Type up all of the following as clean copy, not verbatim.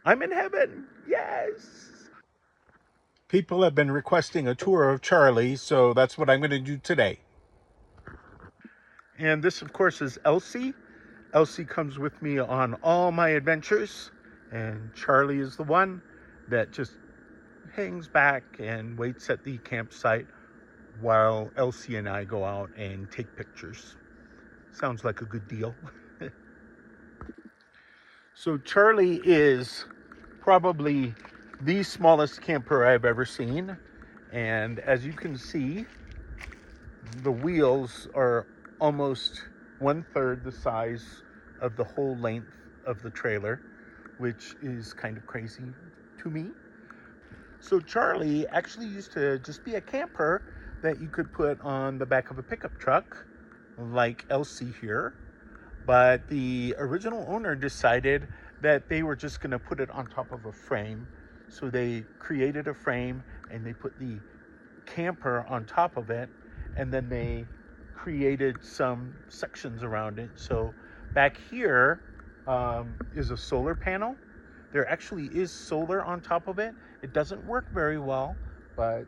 I'm in heaven. Yes. People have been requesting a tour of Charlie, so that's what I'm going to do today. And this, of course, is Elsie. Elsie comes with me on all my adventures, and Charlie is the one that just hangs back and waits at the campsite while Elsie and I go out and take pictures. Sounds like a good deal. So Charlie is probably the smallest camper I've ever seen. And as you can see, the wheels are almost 1/3 the size of the whole length of the trailer, which is kind of crazy to me. So Charlie actually used to just be a camper that you could put on the back of a pickup truck, like Elsie here. But the original owner decided that they were just going to put it on top of a frame. So they created a frame and they put the camper on top of it, and then they created some sections around it. So back here is a solar panel. There actually is solar on top of it. It doesn't work very well, but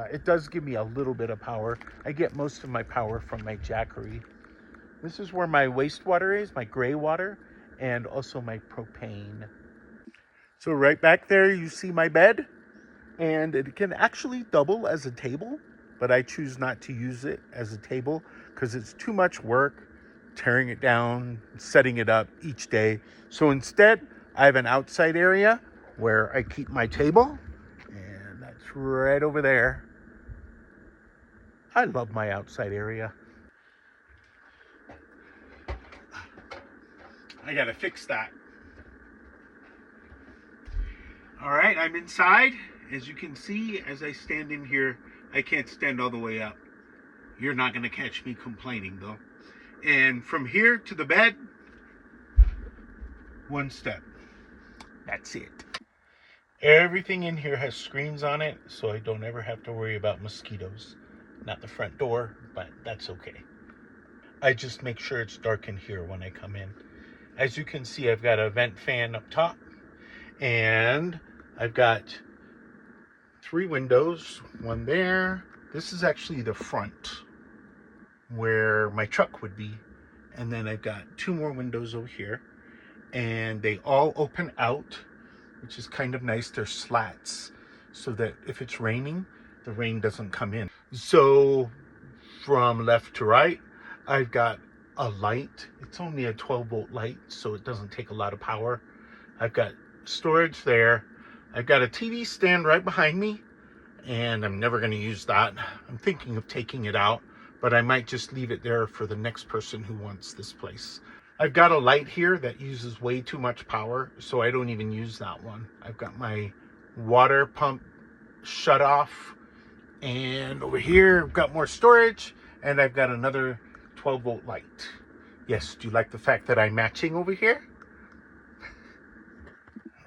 it does give me a little bit of power. I get most of my power from my Jackery. This is where my wastewater is, my gray water, and also my propane. So right back there you see my bed, and it can actually double as a table, but I choose not to use it as a table because it's too much work tearing it down, setting it up each day. So instead, I have an outside area where I keep my table, and that's right over there. I love my outside area. I gotta fix that. All right, I'm inside. As you can see, as I stand in here, I can't stand all the way up. You're not gonna catch me complaining though. And from here to the bed, one step. That's it. Everything in here has screens on it, so I don't ever have to worry about mosquitoes. Not the front door, but that's okay. I just make sure it's dark in here when I come in. As you can see, I've got a vent fan up top, and I've got 3 windows, one there. This is actually the front where my truck would be. And then I've got 2 more windows over here, and they all open out, which is kind of nice. They're slats so that if it's raining, the rain doesn't come in. So from left to right, I've got a light. It's only a 12-volt light, so it doesn't take a lot of power. I've got storage there. I've got a TV stand right behind me, and I'm never going to use that. I'm thinking of taking it out, but I might just leave it there for the next person who wants this place. I've got a light here that uses way too much power, so I don't even use that one. I've got my water pump shut off, and over here I've got more storage, and I've got another 12-volt light. Yes, do you like the fact that I'm matching over here?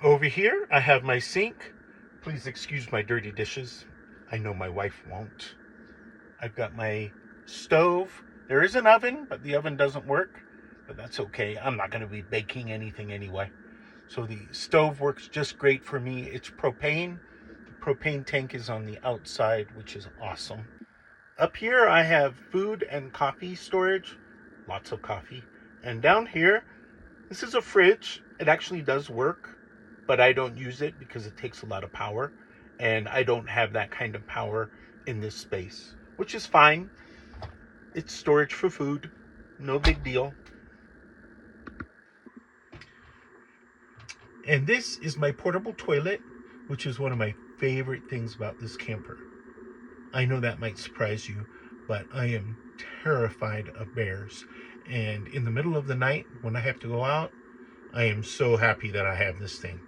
Over here I have my sink. Please excuse my dirty dishes. I know my wife won't. I've got my stove. There is an oven, but the oven doesn't work. But that's okay. I'm not going to be baking anything anyway. So the stove works just great for me. It's propane. The propane tank is on the outside, which is awesome. Up here I have food and coffee storage. Lots of coffee. And down here, this is a fridge. It actually does work, but I don't use it because it takes a lot of power, and I don't have that kind of power in this space, which is fine. It's storage for food, no big deal. And this is my portable toilet, which is one of my favorite things about this camper. I know that might surprise you, but I am terrified of bears. And in the middle of the night, when I have to go out, I am so happy that I have this thing.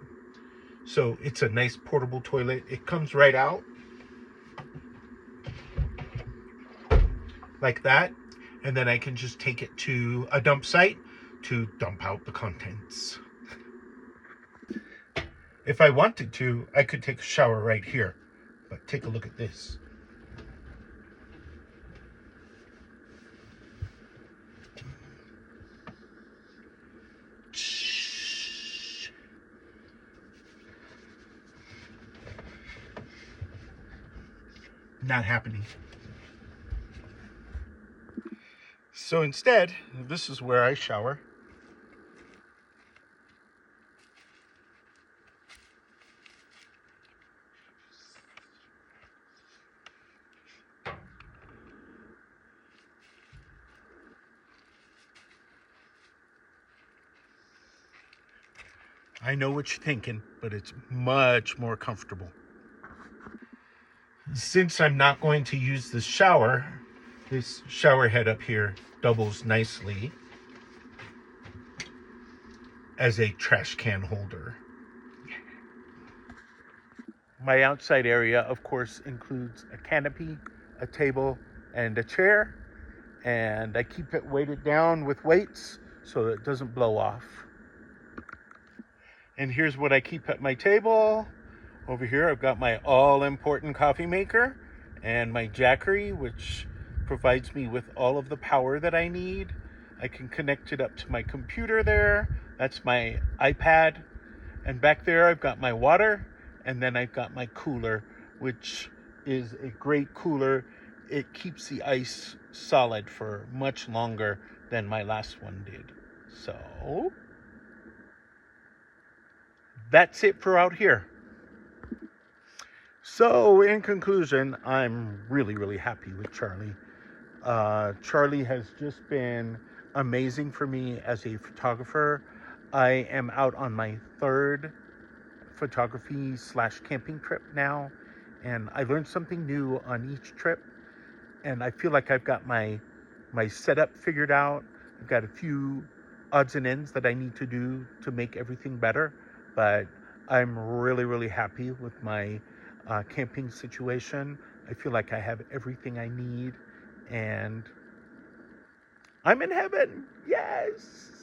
So it's a nice portable toilet. It comes right out like that, and then I can just take it to a dump site to dump out the contents. If I wanted to, I could take a shower right here, but take a look at this. not happening. So instead, this is where I shower. I know what you're thinking, but it's much more comfortable. Since I'm not going to use this shower head up here doubles nicely as a trash can holder. My outside area, of course, includes a canopy, a table, and a chair. And I keep it weighted down with weights so that it doesn't blow off. And here's what I keep at my table. Over here, I've got my all-important coffee maker and my Jackery, which provides me with all of the power that I need. I can connect it up to my computer there. That's my iPad. And back there, I've got my water. And then I've got my cooler, which is a great cooler. It keeps the ice solid for much longer than my last one did. So that's it for out here. So in conclusion, I'm really, really happy with Charlie. Charlie has just been amazing for me as a photographer. I am out on my third photography / camping trip now, and I learned something new on each trip, and I feel like I've got my setup figured out. I've got a few odds and ends that I need to do to make everything better, but I'm really, really happy with my camping situation. I feel like I have everything I need, and I'm in heaven. Yes.